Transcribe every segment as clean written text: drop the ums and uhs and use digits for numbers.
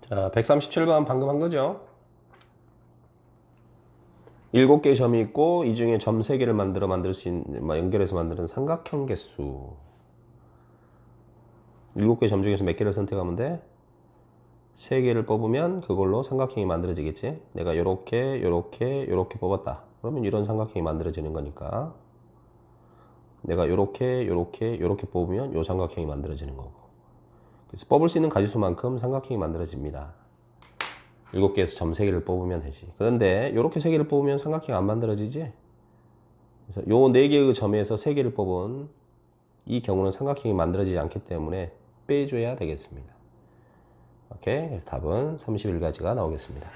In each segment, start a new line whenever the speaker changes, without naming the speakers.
자, 137번 방금 한 거죠? 7개의 점이 있고 이 중에 점 3개를 만들 수 있는, 연결해서 만드는 삼각형 개수. 7개의 점 중에서 몇 개를 선택하면 돼? 3개를 뽑으면 그걸로 삼각형이 만들어지겠지? 내가 요렇게 뽑았다. 그러면 이런 삼각형이 만들어지는 거니까 내가 요렇게 뽑으면 요 삼각형이 만들어지는 거고. 그래서 뽑을 수 있는 가지수만큼 삼각형이 만들어집니다. 7개에서 점 3개를 뽑으면 되지. 그런데 이렇게 3개를 뽑으면 삼각형이 안 만들어지지? 그래서 요 4개의 점에서 3개를 뽑은 이 경우는 삼각형이 만들어지지 않기 때문에 빼줘야 되겠습니다. 오케이. 그래서 답은 31가지가 나오겠습니다.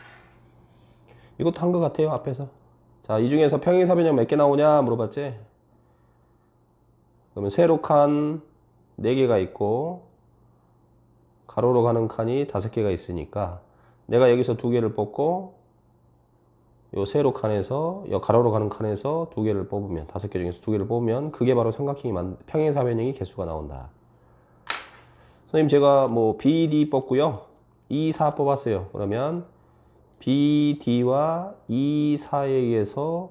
이것도 한 것 같아요, 앞에서. 자, 이 중에서 평행사변형 몇 개 나오냐 물어봤지? 그러면 세로 칸 4개가 있고 가로로 가는 칸이 5개가 있으니까 내가 여기서 2개를 뽑고 요 세로 칸에서 요 가로로 가는 칸에서 2개를 뽑으면 5개 중에서 2개를 뽑으면 그게 바로 삼각형이 평행사변형이 개수가 나온다. 선생님 제가 뭐 BD 뽑고요. E4 뽑았어요. 그러면 BD와 E4에 의해서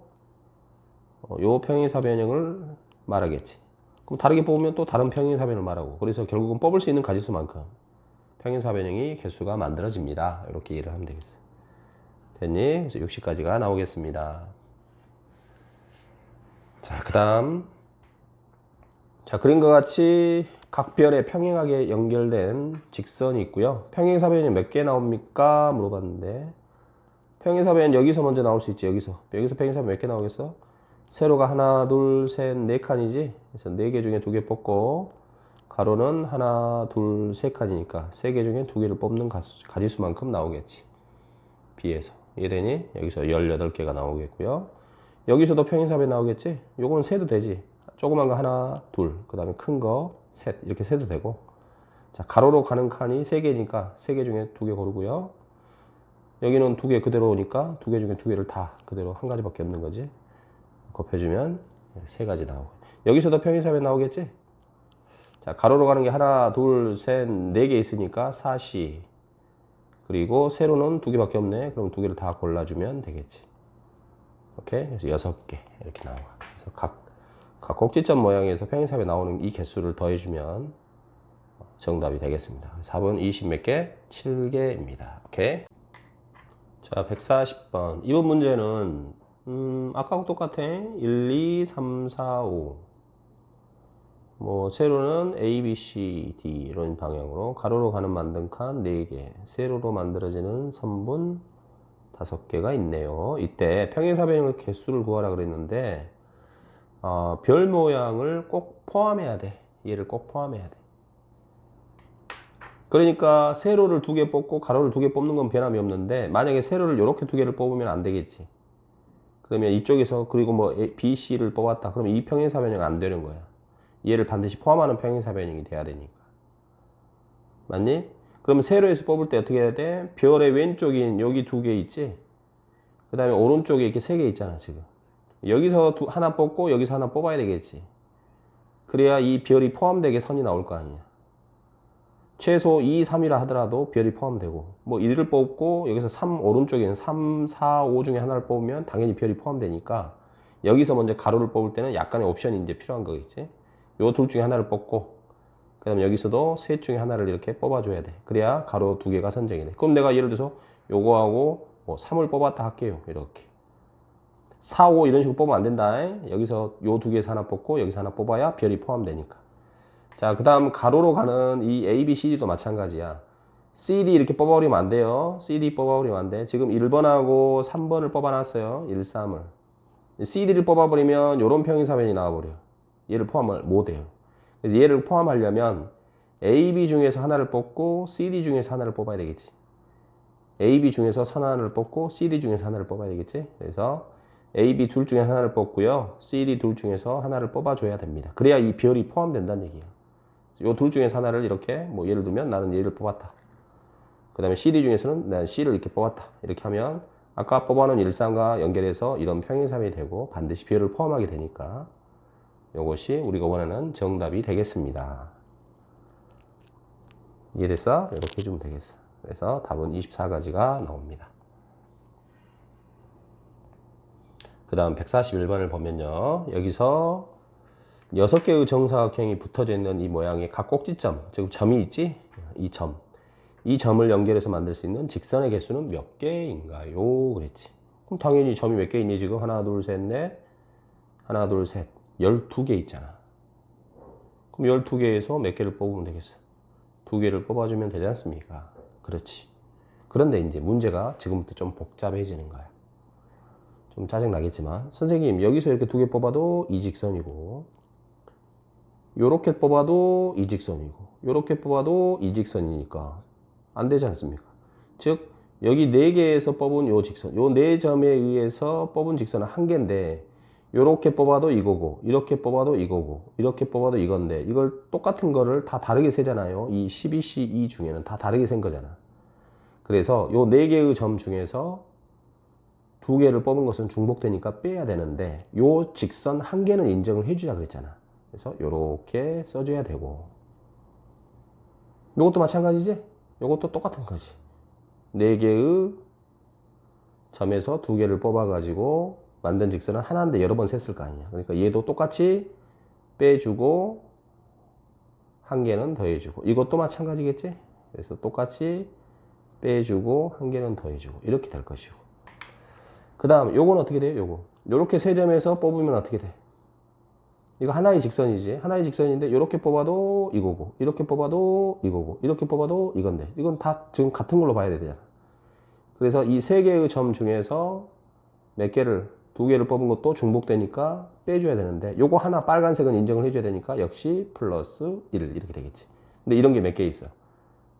요 평행사변형을 말하겠지. 그럼 다르게 뽑으면 또 다른 평행사변을 말하고, 그래서 결국은 뽑을 수 있는 가지수만큼 평행사변형이 개수가 만들어집니다. 이렇게 이해를 하면 되겠어요. 됐니? 그래서 60까지가 나오겠습니다. 자, 그 다음. 자, 그림과 같이 각변에 평행하게 연결된 직선이 있고요. 평행사변이 몇 개 나옵니까? 물어봤는데, 평행사변 여기서 먼저 나올 수 있지. 여기서 평행사변 몇 개 나오겠어? 세로가 하나, 둘, 셋, 네 칸이지. 그래서 4개 중에 2개 뽑고, 가로는 하나, 둘, 세 칸이니까 3개 중에 2개를 뽑는 가지수만큼 나오겠지. B에서. 이해되니? 여기서 18개가 나오겠고요. 여기서도 평행사변 나오겠지? 요거는 세도 되지. 조그만 거 하나, 둘, 그 다음에 큰 거 셋, 이렇게 세도 되고. 자, 가로로 가는 칸이 3개니까 3개 중에 2개 고르고요. 여기는 2개 그대로 오니까 2개 중에 2개를 다 그대로 한 가지밖에 없는 거지. 곱해주면 3가지 나오고. 여기서도 평행사변 나오겠지? 자, 가로로 가는 게 하나, 둘, 셋, 4개 있으니까 4시. 그리고 세로는 2개밖에 없네. 그럼 2개를 다 골라주면 되겠지. 오케이? 그래서 6개 이렇게 나와. 그래서 각 꼭지점 모양에서 평행사변 나오는 이 개수를 더해주면 정답이 되겠습니다. 4번 20 몇 개? 7개입니다. 오케이? 자, 140번. 이번 문제는 아까하고 똑같아. 1, 2, 3, 4, 5. 뭐 세로는 A, B, C, D 이런 방향으로, 가로로 가는 만든 칸 4개, 세로로 만들어지는 선분 5개가 있네요. 이때 평행사변형의 개수를 구하라 그랬는데 별 모양을 꼭 포함해야 돼. 얘를 꼭 포함해야 돼. 그러니까 세로를 2개 뽑고 가로를 2개 뽑는 건 변함이 없는데, 만약에 세로를 이렇게 2개를 뽑으면 안 되겠지. 그러면 이쪽에서, 그리고 뭐 B, C를 뽑았다. 그러면 이 평행사변형 안 되는 거야. 얘를 반드시 포함하는 평행사변형이 돼야 되니까. 맞니? 그러면 세로에서 뽑을 때 어떻게 해야 돼? 별의 왼쪽인 여기 2개 있지? 그 다음에 오른쪽에 이렇게 3개 있잖아, 지금. 여기서 하나 뽑고 여기서 하나 뽑아야 되겠지. 그래야 이 별이 포함되게 선이 나올 거 아니야. 최소 2, 3이라 하더라도 별이 포함되고, 뭐 1을 뽑고 여기서 3, 오른쪽에는 3, 4, 5 중에 하나를 뽑으면 당연히 별이 포함되니까 여기서 먼저 가로를 뽑을 때는 약간의 옵션이 이제 필요한 거겠지. 요 둘 중에 하나를 뽑고, 그 다음에 여기서도 셋 중에 하나를 이렇게 뽑아줘야 돼. 그래야 가로 2개가 선정이 돼. 그럼 내가 예를 들어서 요거하고 뭐 3을 뽑았다 할게요. 이렇게 4, 5 이런 식으로 뽑으면 안 된다. 여기서 요 2개에서 하나 뽑고 여기서 하나 뽑아야 별이 포함되니까. 자, 그 다음 가로로 가는 이 A, B, C, D도 마찬가지야. CD 이렇게 뽑아버리면 안 돼요. CD 뽑아버리면 안 돼. 지금 1번하고 3번을 뽑아놨어요. 1, 3을. CD를 뽑아버리면 요런 평행사변이 나와버려. 얘를 포함을 못해요. 그래서 얘를 포함하려면 A, B 중에서 하나를 뽑고 CD 중에서 하나를 뽑아야 되겠지. A, B 중에서 선 하나를 뽑고 CD 중에서 하나를 뽑아야 되겠지. 그래서 A, B 둘 중에 하나를 뽑고요. CD 둘 중에서 하나를 뽑아줘야 됩니다. 그래야 이 별이 포함된다는 얘기예요. 요 둘 중에서 하나를 이렇게, 뭐 예를 들면 나는 얘를 뽑았다. 그 다음에 CD 중에서는 난 C를 이렇게 뽑았다. 이렇게 하면 아까 뽑아놓은 일상과 연결해서 이런 평행사변이 되고 반드시 별을 포함하게 되니까 이것이 우리가 원하는 정답이 되겠습니다. 이해됐어? 이렇게 해주면 되겠어. 그래서 답은 24가지가 나옵니다. 그 다음 141번을 보면요. 여기서 6개의 정사각형이 붙어져 있는 이 모양의 각 꼭지점, 즉 점이 있지? 이 점. 이 점을 연결해서 만들 수 있는 직선의 개수는 몇 개인가요? 그랬지. 그럼 당연히 점이 몇 개 있니? 지금 하나, 둘, 셋, 넷. 하나, 둘, 셋. 12개 있잖아. 그럼 12개에서 몇 개를 뽑으면 되겠어? 2개를 뽑아주면 되지 않습니까? 그렇지. 그런데 이제 문제가 지금부터 좀 복잡해지는 거야. 좀 짜증나겠지만, 선생님, 여기서 이렇게 2개 뽑아도 이 직선이고, 요렇게 뽑아도 이 직선이고, 요렇게 뽑아도 이 직선이니까 안 되지 않습니까? 즉, 여기 4개에서 뽑은 요 직선, 요 4점에 의해서 뽑은 직선은 1개인데, 요렇게 뽑아도 이거고, 이렇게 뽑아도 이거고, 이렇게 뽑아도 이건데, 이걸 똑같은 거를 다 다르게 세잖아요. 이 12C2 중에는 다 다르게 센 거잖아. 그래서 요 4개의 점 중에서 2개를 뽑은 것은 중복되니까 빼야 되는데, 요 직선 1개는 인정을 해주자 그랬잖아. 그래서 요렇게 써줘야 되고, 요것도 마찬가지지? 요것도 똑같은 거지. 4개의 점에서 2개를 뽑아가지고 만든 직선은 하나인데 여러 번 셌을 거 아니야. 그러니까 얘도 똑같이 빼주고 1개는 더해주고, 이것도 마찬가지겠지? 그래서 똑같이 빼주고 1개는 더해주고 이렇게 될 것이고, 그 다음 요건 어떻게 돼요? 요거 요렇게 3점에서 뽑으면 어떻게 돼? 이거 하나의 직선이지. 하나의 직선인데 이렇게 뽑아도 이거고, 이렇게 뽑아도 이거고, 이렇게 뽑아도 이건데, 이건 다 지금 같은 걸로 봐야 되잖아. 그래서 이 3개의 점 중에서 몇 개를, 2개를 뽑은 것도 중복되니까 빼줘야 되는데, 요거 하나 빨간색은 인정을 해줘야 되니까 역시 플러스 1 이렇게 되겠지. 근데 이런 게 몇 개 있어?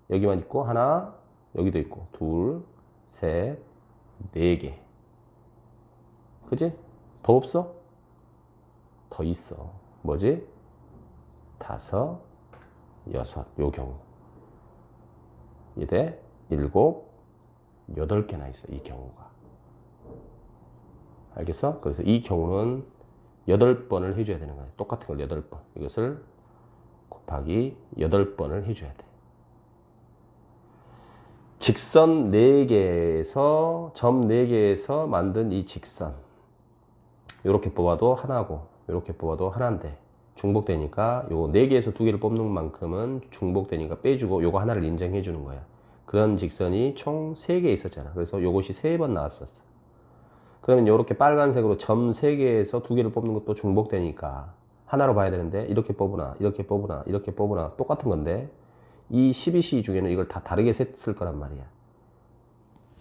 여기만 있고 하나, 여기도 있고 둘, 셋, 4개. 그지? 더 없어? 더 있어. 뭐지? 5, 6, 요 경우. 이래 7, 8개나 있어, 이 경우가. 알겠어? 그래서 이 경우는 8번을 해줘야 되는 거야. 똑같은 걸 8번. 이것을 곱하기 8번을 해줘야 돼. 직선 4개에서, 점 4개에서 만든 이 직선. 요렇게 뽑아도 하나고, 요렇게 뽑아도 하나인데, 중복되니까 요 4개에서 2개를 뽑는 만큼은 중복되니까 빼주고 요거 하나를 인정해 주는 거야. 그런 직선이 총 3개 있었잖아. 그래서 요것이 3번 나왔었어. 그러면 요렇게 빨간색으로 점 3개에서 2개를 뽑는 것도 중복되니까 하나로 봐야 되는데, 이렇게 뽑으나 이렇게 뽑으나 이렇게 뽑으나 똑같은 건데, 이 12C 중에는 이걸 다 다르게 셌을 거란 말이야.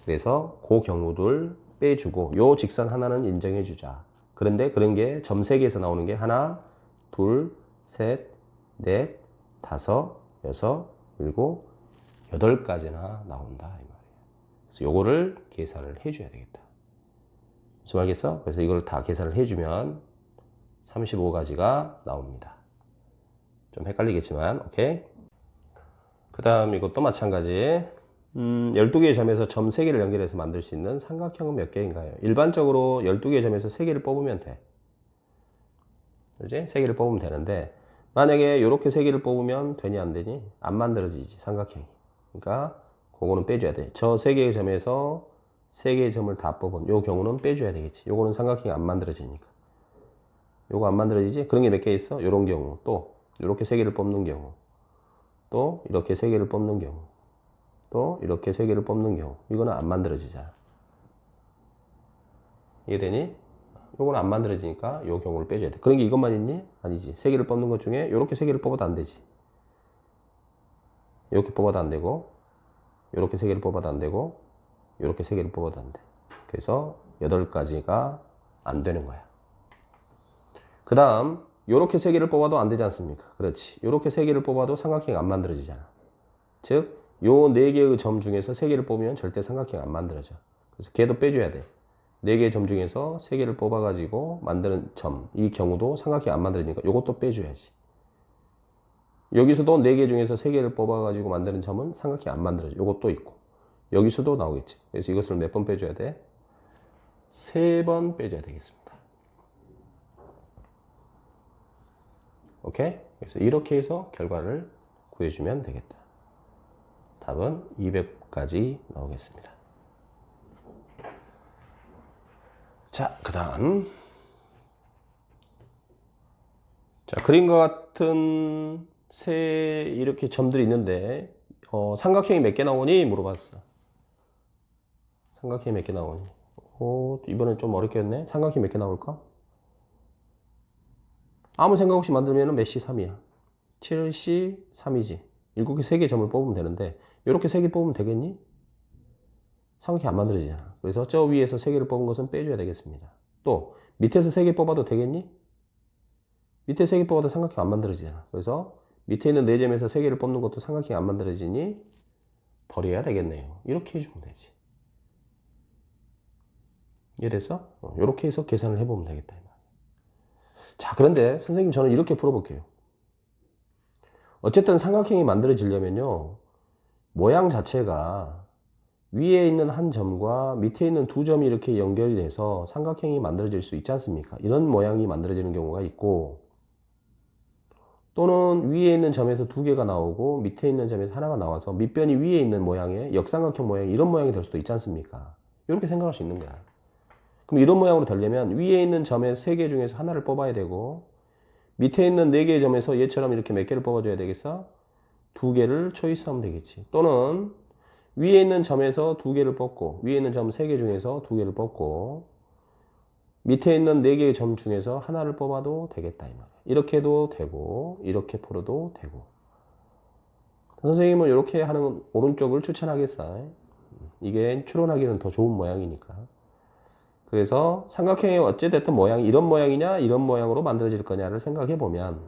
그래서 그 경우를 빼주고 요 직선 하나는 인정해 주자. 그런데 그런 게 점 3개에서 나오는 게 하나, 둘, 셋, 넷, 5, 6, 7, 8가지나 나온다 이 말이에요. 그래서 요거를 계산을 해줘야 되겠다. 무슨 말겠어? 그래서 이걸 다 계산을 해주면 35가지가 나옵니다. 좀 헷갈리겠지만, 오케이. 그 다음 이것도 마찬가지. 12개의 점에서 점 3개를 연결해서 만들 수 있는 삼각형은 몇 개인가요? 일반적으로 12개의 점에서 3개를 뽑으면 돼. 그지? 3개를 뽑으면 되는데, 만약에 이렇게 3개를 뽑으면 되니 안 되니? 안 만들어지지, 삼각형이. 그러니까 그거는 빼줘야 돼. 저 3개의 점에서 3개의 점을 다 뽑은 요 경우는 빼줘야 되겠지. 요거는 삼각형이 안 만들어지니까. 요거 안 만들어지지? 그런 게 몇 개 있어? 요런 경우. 또 이렇게 3개를 뽑는 경우. 또 이렇게 3개를 뽑는 경우. 또 이렇게 3개를 뽑는 경우. 이거는 안 만들어지잖아. 이해되니? 요거는 안 만들어지니까 요 경우를 빼줘야 돼. 그런 게 이것만 있니? 아니지. 3개를 뽑는 것 중에 요렇게 3개를 뽑아도 안 되지. 이렇게 뽑아도 안 되고, 요렇게 3개를 뽑아도 안 되고, 요렇게 3개를 뽑아도 안 돼. 그래서 8가지가 안 되는 거야. 그 다음 요렇게 3개를 뽑아도 안 되지 않습니까? 그렇지. 요렇게 3개를 뽑아도 삼각형이 안 만들어지잖아. 즉, 요 4개의 점 중에서 3개를 뽑으면 절대 삼각형이 안 만들어져. 그래서 걔도 빼줘야 돼. 4개의 점 중에서 3개를 뽑아가지고 만드는 점, 이 경우도 삼각형이 안 만들어지니까 요것도 빼줘야지. 여기서도 4개 중에서 3개를 뽑아가지고 만드는 점은 삼각형이 안 만들어져. 요것도 있고. 여기서도 나오겠지. 그래서 이것을 몇 번 빼줘야 돼? 3번 빼줘야 되겠습니다. 오케이? 그래서 이렇게 해서 결과를 구해주면 되겠다. 답은 200까지 나오겠습니다. 자, 그 다음. 자, 그림과 같은 이렇게 점들이 있는데, 삼각형이 몇 개 나오니? 물어봤어. 삼각형이 몇 개 나오니? 이번엔 좀 어렵게 했네. 삼각형이 몇 개 나올까? 아무 생각 없이 만들면 몇이 3이야. 7시 3이지. 7개, 3개 점을 뽑으면 되는데, 이렇게 3개 뽑으면 되겠니? 삼각형이 안 만들어지잖아. 그래서 저 위에서 3개를 뽑은 것은 빼줘야 되겠습니다. 또, 밑에서 3개 뽑아도 되겠니? 밑에 3개 뽑아도 삼각형 안 만들어지잖아. 그래서 밑에 있는 4점에서 3개를 뽑는 것도 삼각형이 안 만들어지니 버려야 되겠네요. 이렇게 해주면 되지. 이해됐어? 이렇게 해서 계산을 해보면 되겠다. 자, 그런데 선생님 저는 이렇게 풀어볼게요. 어쨌든 삼각형이 만들어지려면요, 모양 자체가 위에 있는 한 점과 밑에 있는 두 점이 이렇게 연결이 돼서 삼각형이 만들어질 수 있지 않습니까? 이런 모양이 만들어지는 경우가 있고, 또는 위에 있는 점에서 2개가 나오고 밑에 있는 점에서 하나가 나와서 밑변이 위에 있는 모양의 역삼각형 모양, 이런 모양이 될 수도 있지 않습니까? 이렇게 생각할 수 있는 거야. 그럼 이런 모양으로 되려면 위에 있는 점의 3개 중에서 하나를 뽑아야 되고, 밑에 있는 4개의 점에서 얘처럼 이렇게 몇 개를 뽑아줘야 되겠어? 2개를 초이스하면 되겠지. 또는 위에 있는 점에서 2개를 뽑고, 위에 있는 점 3개 중에서 2개를 뽑고, 밑에 있는 4개의 점 중에서 하나를 뽑아도 되겠다 이 말이야. 이렇게 해도 되고, 이렇게 풀어도 되고. 선생님은 이렇게 하는 오른쪽을 추천하겠어. 이게 추론하기는 더 좋은 모양이니까. 그래서 삼각형이 어찌됐든 모양이 이런 모양이냐 이런 모양으로 만들어질 거냐를 생각해 보면,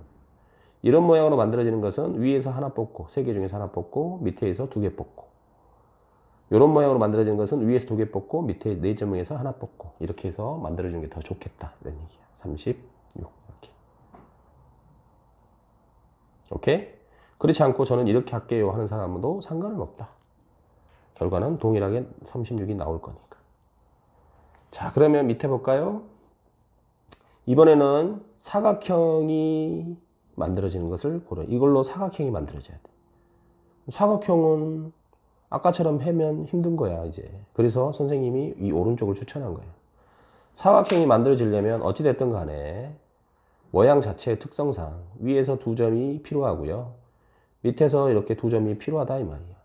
이런 모양으로 만들어지는 것은 위에서 하나 뽑고 3개 중에서 하나 뽑고 밑에서 2개 뽑고, 이런 모양으로 만들어지는 것은 위에서 2개 뽑고 밑에 4점에서 하나 뽑고, 이렇게 해서 만들어주는 게 더 좋겠다 이런 얘기야. 36 이렇게. 오케이? 그렇지 않고 저는 이렇게 할게요 하는 사람도 상관은 없다. 결과는 동일하게 36이 나올 거니까. 자, 그러면 밑에 볼까요? 이번에는 사각형이 만들어지는 것을 고려. 이걸로 사각형이 만들어져야 돼. 사각형은 아까처럼 하면 힘든 거야, 이제. 그래서 선생님이 이 오른쪽을 추천한 거예요. 사각형이 만들어지려면 어찌됐든 간에 모양 자체의 특성상 위에서 2점이 필요하고요. 밑에서 이렇게 2점이 필요하다 이 말이야.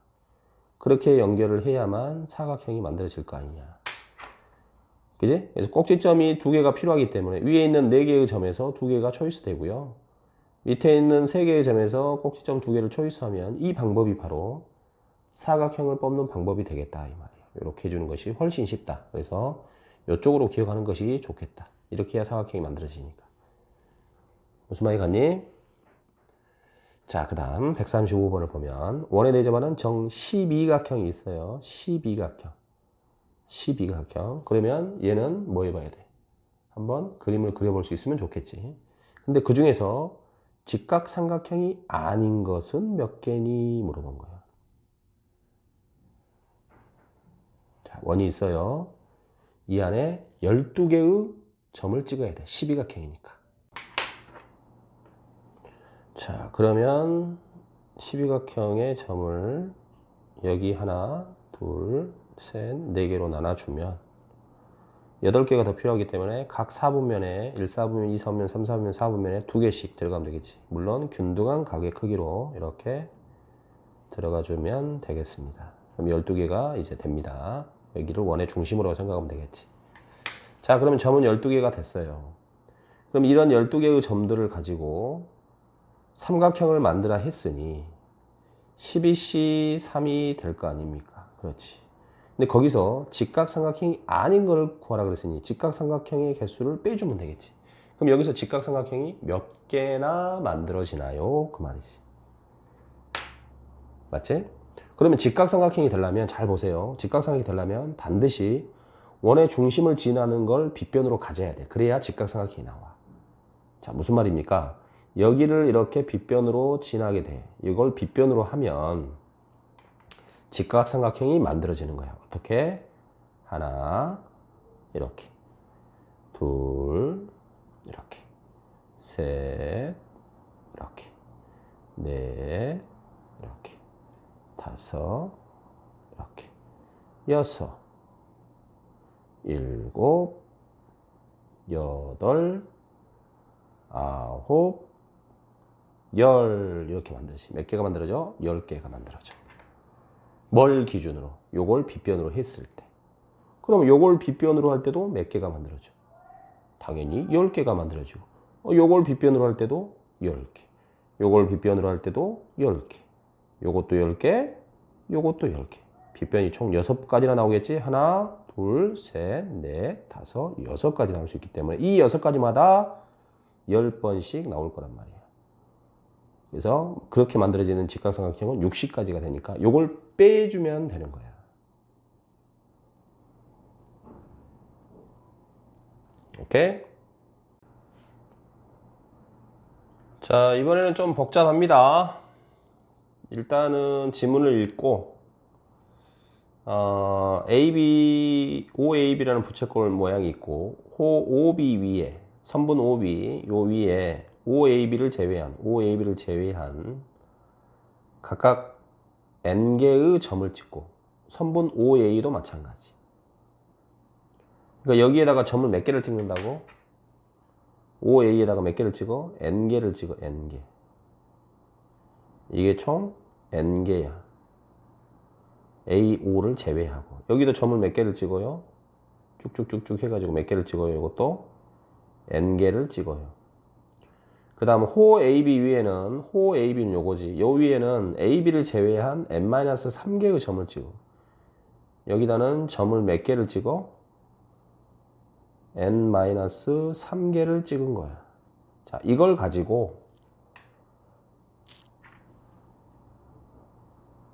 그렇게 연결을 해야만 사각형이 만들어질 거 아니냐. 그지? 그래서 꼭지점이 2개가 필요하기 때문에 위에 있는 4개의 점에서 2개가 초이스 되고요. 밑에 있는 3개의 점에서 꼭지점 2개를 초이스하면 이 방법이 바로 사각형을 뽑는 방법이 되겠다 이 말이에요. 이렇게 해주는 것이 훨씬 쉽다. 그래서 이쪽으로 기억하는 것이 좋겠다. 이렇게 해야 사각형이 만들어지니까. 무슨 말이 갔니? 자, 그 다음 135번을 보면 원에 대접하는 정 12각형이 있어요. 12각형. 12각형. 그러면 얘는 뭐 해봐야 돼? 한번 그림을 그려볼 수 있으면 좋겠지. 근데 그 중에서 직각삼각형이 아닌 것은 몇 개니? 물어본 거야. 자, 원이 있어요. 이 안에 12개의 점을 찍어야 돼. 12각형이니까. 자, 그러면 12각형의 점을 여기 하나, 둘, 셋, 4개로 나눠주면 8개가 더 필요하기 때문에 각 4분면에 1사분면, 2사분면, 3사분면, 4분면에 2개씩 들어가면 되겠지. 물론 균등한 각의 크기로 이렇게 들어가주면 되겠습니다. 그럼 12개가 이제 됩니다. 여기를 원의 중심으로 생각하면 되겠지. 자, 그러면 점은 12개가 됐어요. 그럼 이런 12개의 점들을 가지고 삼각형을 만들어 했으니 12C 3이 될 거 아닙니까? 그렇지. 근데 거기서 직각삼각형이 아닌 걸 구하라 그랬으니 직각삼각형의 개수를 빼주면 되겠지. 그럼 여기서 직각삼각형이 몇 개나 만들어지나요? 그 말이지. 맞지? 그러면 직각삼각형이 되려면 잘 보세요. 직각삼각형이 되려면 반드시 원의 중심을 지나는 걸 빗변으로 가져야 돼. 그래야 직각삼각형이 나와. 자, 무슨 말입니까? 여기를 이렇게 빗변으로 지나게 돼. 이걸 빗변으로 하면 직각삼각형이 만들어지는 거야. 어떻게? 하나, 이렇게. 둘, 이렇게. 셋, 이렇게. 넷, 이렇게. 5 이렇게 6 7 8 9 10 이렇게 만들지. 몇 개가 만들어져? 10개가 만들어져. 뭘 기준으로? 요걸 빗변으로 했을 때. 그럼 요걸 빗변으로 할 때도 몇 개가 만들어져? 당연히 10개가 만들어지고, 요걸 빗변으로 할 때도 10개, 요걸 빗변으로 할 때도 10개, 요것도 10개, 요것도 10개. 빗변이 총 6가지나 나오겠지? 하나, 둘, 셋, 넷, 다섯, 6가지 나올 수 있기 때문에 이 6가지마다 10번씩 나올 거란 말이에요. 그래서 그렇게 만들어지는 직각삼각형은 60가지가 되니까 요걸 빼주면 되는 거야. 오케이? 자, 이번에는 좀 복잡합니다. 일단은 지문을 읽고 AB, OAB라는 부채꼴 모양이 있고 OB 위에, 선분 OB 요 위에 OAB를 제외한 각각 n개의 점을 찍고, 선분 OA도 마찬가지. 그러니까 여기에다가 점을 몇 개를 찍는다고? OA에다가 몇 개를 찍어? n개를 찍어. n개. 이게 총 n개야. AO를 제외하고. 여기도 점을 몇 개를 찍어요? 쭉쭉쭉쭉 해가지고 몇 개를 찍어요? 이것도 n개를 찍어요. 그 다음 호 AB 위에는, 호 AB는 요거지. 요 위에는 AB를 제외한 n-3개의 점을 찍어. 여기다는 점을 몇 개를 찍어? n-3개를 찍은 거야. 자, 이걸 가지고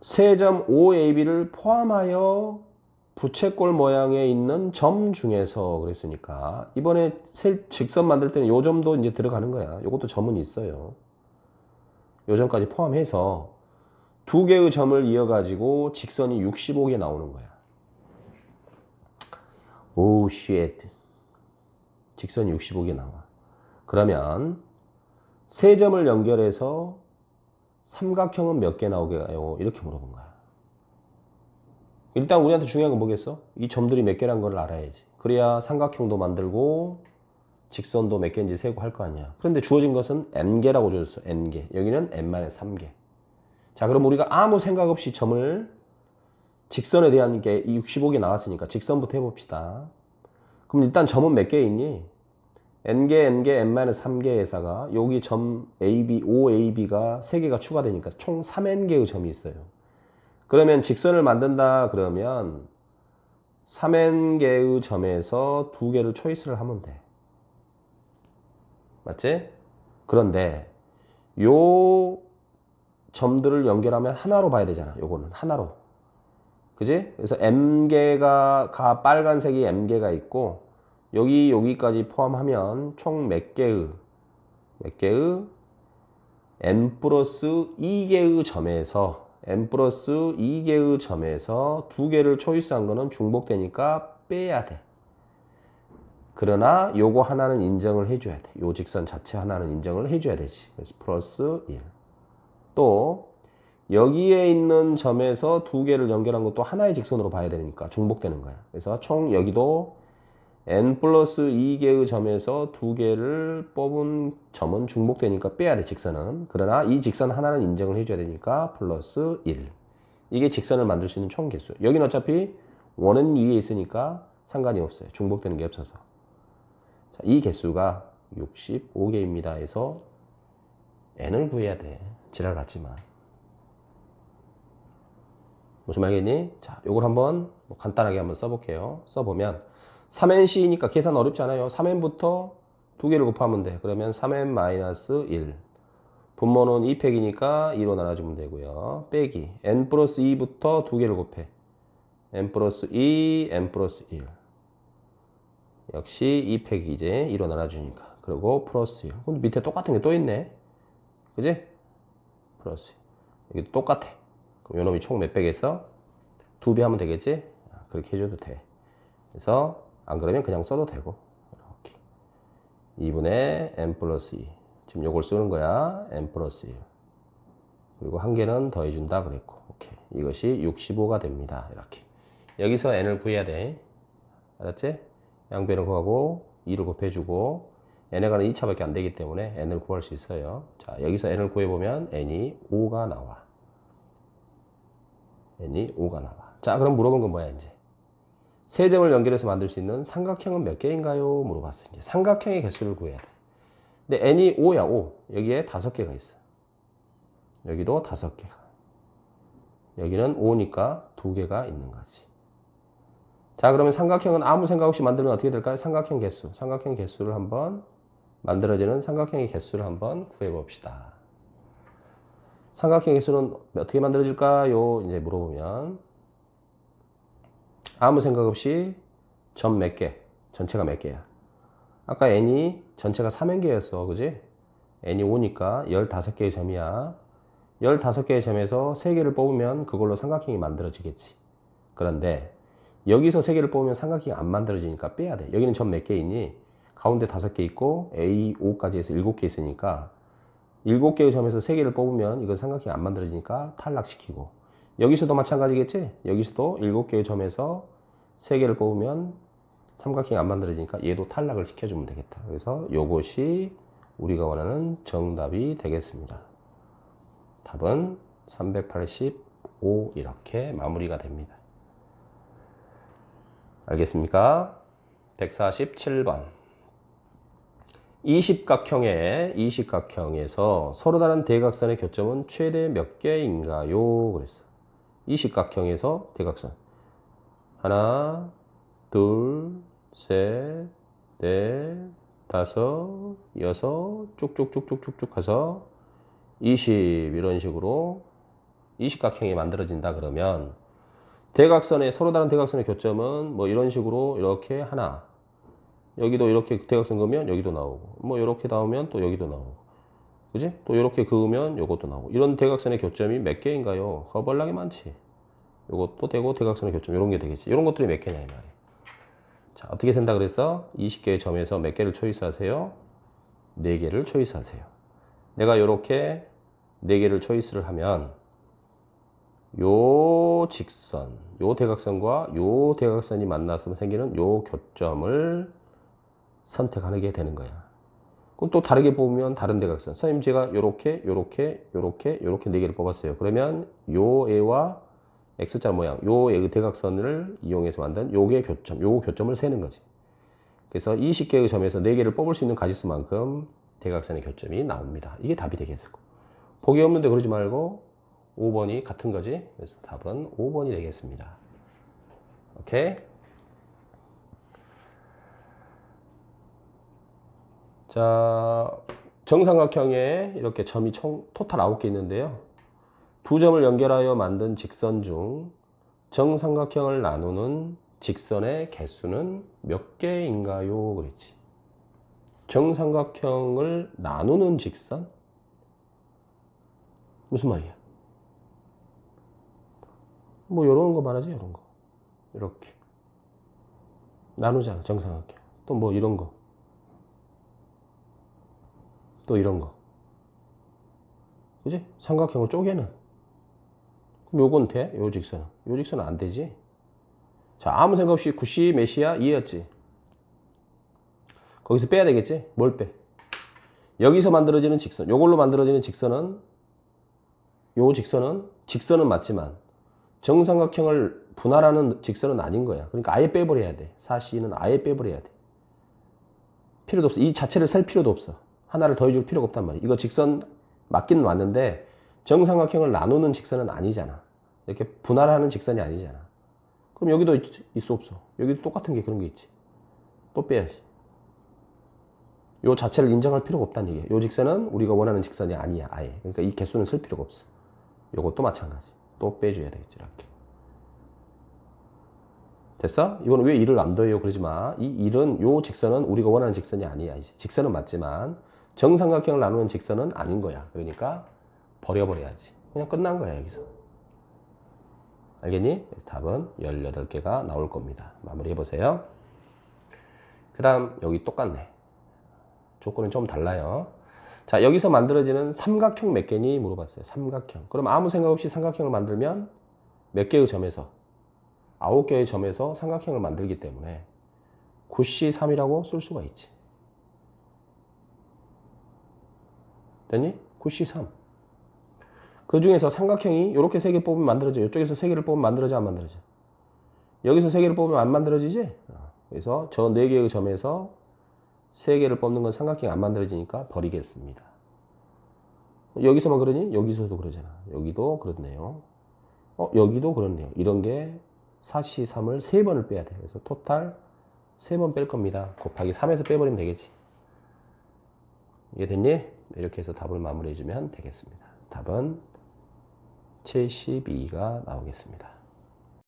세점 OAB를 포함하여 부채꼴 모양에 있는 점 중에서 그랬으니까 이번에 직선 만들 때는 요 점도 이제 들어가는 거야. 요것도 점은 있어요. 요 점까지 포함해서 2개의 점을 이어가지고 직선이 65개 나오는 거야. 오, 쉣. 직선이 65개 나와. 그러면 세 점을 연결해서 삼각형은 몇 개 나오게요? 이렇게 물어본 거야. 일단 우리한테 중요한 건 뭐겠어? 이 점들이 몇 개란 걸 알아야지. 그래야 삼각형도 만들고 직선도 몇 개인지 세고 할 거 아니야. 그런데 주어진 것은 n개라고 줬어. n개. 여기는 n-3개. 자, 그럼 우리가 아무 생각 없이 점을, 직선에 대한 게 65개 나왔으니까 직선부터 해봅시다. 그럼 일단 점은 몇 개 있니? n개, n-3개 회사가 여기 점 AB, OAB가 3개가 추가되니까 총 3n개의 점이 있어요. 그러면 직선을 만든다 그러면 3n개의 점에서 2개를 초이스를 하면 돼. 맞지? 그런데 요 점들을 연결하면 하나로 봐야 되잖아. 요거는 하나로. 그지? 그래서 m개가, 빨간색이 m개가 있고 여기까지 포함하면 총 몇 개의 n 플러스 2개의 점에서 n+2개의 점에서 2개를 초이스한 거는 중복되니까 빼야 돼. 그러나 요거 하나는 인정을 해줘야 돼. 요 직선 자체 하나는 인정을 해줘야 되지. 그래서 플러스 1. 또 여기에 있는 점에서 2개를 연결한 것도 하나의 직선으로 봐야 되니까 중복되는 거야. 그래서 총 여기도 n+2개의 점에서 2개를 뽑은 점은 중복되니까 빼야 돼, 직선은. 그러나 이 직선 하나는 인정을 해줘야 되니까 플러스 1. 이게 직선을 만들 수 있는 총 개수. 여긴 어차피 원은 위에 있으니까 상관이 없어요. 중복되는 게 없어서. 자, 이 개수가 65개입니다 해서 n을 구해야 돼. 지랄 같지만. 무슨 말이겠니? 자, 요걸 한번 간단하게 한번 써볼게요. 써보면 3nC니까 계산 어렵지 않아요. 3n부터 2개를 곱하면 돼. 그러면 3n-1. 분모는 2팩이니까 2로 나눠주면 되고요. 빼기 n+2부터 2개를 곱해. n+2, n+1. 역시 2팩이 이제 2로 나눠주니까. 그리고 플러스 1. 근데 밑에 똑같은 게 또 있네. 그지? 플러스 1. 여기도 똑같아. 그럼 요놈이 총 몇 배겠어? 2배 하면 되겠지? 그렇게 해줘도 돼. 그래서 안 그러면 그냥 써도 되고. 이렇게 2분의 n+2. 지금 요걸 쓰는 거야. n+1. 그리고 한 개는 더해준다 그랬고, 오케이. 이것이 65가 됩니다. 이렇게. 여기서 n을 구해야 돼. 알았지? 양변을 구하고 2를 곱해주고 n에 관한 2차밖에 안 되기 때문에 n을 구할 수 있어요. 자, 여기서 n을 구해보면 n이 5가 나와. n이 5가 나와. 자, 그럼 물어본 건 뭐야, 이제? 세 점을 연결해서 만들 수 있는 삼각형은 몇 개인가요? 물어봤어. 이제 삼각형의 개수를 구해야 돼. 근데 n이 5야, 5. 여기에 5개가 있어. 여기도 5개가. 여기는 5니까 2개가 있는 거지. 자, 그러면 삼각형은 아무 생각 없이 만들면 어떻게 될까요? 삼각형 개수. 삼각형 개수를 한번, 만들어지는 삼각형의 개수를 한번 구해봅시다. 삼각형 개수는 어떻게 만들어질까요? 이제 물어보면, 아무 생각 없이 점 몇 개, 전체가 몇 개야? 아까 n이 전체가 3행계였어, 그지? n이 5니까 15개의 점이야. 15개의 점에서 3개를 뽑으면 그걸로 삼각형이 만들어지겠지. 그런데 여기서 3개를 뽑으면 삼각형이 안 만들어지니까 빼야 돼. 여기는 점 몇 개 있니? 가운데 5개 있고 A, 5까지 해서 7개 있으니까 7개의 점에서 3개를 뽑으면 이거 삼각형이 안 만들어지니까 탈락시키고, 여기서도 마찬가지겠지? 여기서도 7개의 점에서 3개를 뽑으면 삼각형이 안 만들어지니까 얘도 탈락을 시켜주면 되겠다. 그래서 요것이 우리가 원하는 정답이 되겠습니다. 답은 385 이렇게 마무리가 됩니다. 알겠습니까? 147번. 이십각형에서 서로 다른 대각선의 교점은 최대 몇 개인가요? 그랬어. 이십각형에서 대각선. 하나, 둘, 셋, 넷, 다섯, 여섯, 쭉쭉쭉쭉쭉쭉 해서 20 이런 식으로 이십각형이 만들어진다 그러면 대각선의 서로 다른 대각선의 교점은 뭐 이런 식으로 이렇게 하나, 여기도 이렇게 대각선 그으면 여기도 나오고, 뭐 이렇게 나오면 또 여기도 나오고, 그지? 또 이렇게 그으면 요것도 나오고. 이런 대각선의 교점이 몇 개인가요? 허벌나게 많지. 요것도 되고 대각선의 교점 이런 게 되겠지. 이런 것들이 몇 개냐 이 말이야. 자, 어떻게 센다 그랬어? 20개의 점에서 몇 개를 초이스하세요? 4개를 초이스하세요. 내가 이렇게 4개를 초이스를 하면 요 직선, 요 대각선과 요 대각선이 만나서 생기는 요 교점을 선택하게 되는 거야. 그럼 또 다르게 뽑으면 다른 대각선. 선생님, 제가 요렇게 4개를 뽑았어요. 그러면 요 애와 X자 모양, 요 대각선을 이용해서 만든 요게 교점, 요 교점을 세는 거지. 그래서 20개의 점에서 4개를 뽑을 수 있는 가지수만큼 대각선의 교점이 나옵니다. 이게 답이 되겠고. 보기 없는데 그러지 말고 5번이 같은 거지. 그래서 답은 5번이 되겠습니다. 오케이? 자, 정삼각형에 이렇게 점이 총 토탈 9개 있는데요. 두 점을 연결하여 만든 직선 중 정삼각형을 나누는 직선의 개수는 몇 개인가요? 그랬지. 정삼각형을 나누는 직선? 무슨 말이야? 뭐 요런 거 말하지, 요런 거. 이렇게 나누잖아, 정삼각형. 또 뭐 이런 거. 또 이런 거. 그지? 삼각형을 쪼개는. 그럼 요건 돼? 요 직선은. 요 직선은 안 되지? 자, 아무 생각 없이 90 몇이야? 2였지? 거기서 빼야 되겠지? 뭘 빼? 여기서 만들어지는 직선. 요걸로 만들어지는 직선은, 요 직선은 맞지만 정삼각형을 분할하는 직선은 아닌 거야. 그러니까 아예 빼버려야 돼. 4C는 아예 빼버려야 돼. 필요도 없어. 이 자체를 셀 필요도 없어. 하나를 더해줄 필요가 없단 말이야. 이거 직선 맞기는 맞는데 정삼각형을 나누는 직선은 아니잖아. 이렇게 분할하는 직선이 아니잖아. 그럼 여기도 있어 없어? 여기도 똑같은 게 그런 게 있지. 또 빼야지. 요 자체를 인정할 필요가 없다는 얘기야. 요 직선은 우리가 원하는 직선이 아니야, 아예. 그러니까 이 개수는 쓸 필요가 없어. 요것도 마찬가지. 또 빼줘야 되겠지, 이렇게. 됐어? 이건 왜 1을 안 더해요? 그러지 마. 이 1은, 요 직선은 우리가 원하는 직선이 아니야. 이제. 직선은 맞지만 정삼각형을 나누는 직선은 아닌 거야. 그러니까 버려버려야지. 그냥 끝난 거야, 여기서. 알겠니? 그래서 답은 18개가 나올 겁니다. 마무리 해보세요. 그 다음 여기 똑같네. 조건은 좀 달라요. 자, 여기서 만들어지는 삼각형 몇 개니 물어봤어요. 삼각형. 그럼 아무 생각 없이 삼각형을 만들면 몇 개의 점에서? 9개의 점에서 삼각형을 만들기 때문에 9C3이라고 쓸 수가 있지. 됐니? 9C3. 그 중에서 삼각형이 이렇게 3개 뽑으면 만들어져. 이쪽에서 3개를 뽑으면 만들어져, 안 만들어져? 여기서 3개를 뽑으면 안 만들어지지? 그래서 저 4개의 점에서 3개를 뽑는 건 삼각형이 안 만들어지니까 버리겠습니다. 여기서만 그러니? 여기서도 그러잖아. 여기도 그렇네요. 여기도 그렇네요. 이런 게 4C3을 3번을 빼야 돼. 그래서 토탈 3번 뺄 겁니다. 곱하기 3에서 빼버리면 되겠지. 이해 됐니? 이렇게 해서 답을 마무리해주면 되겠습니다. 답은 72가 나오겠습니다.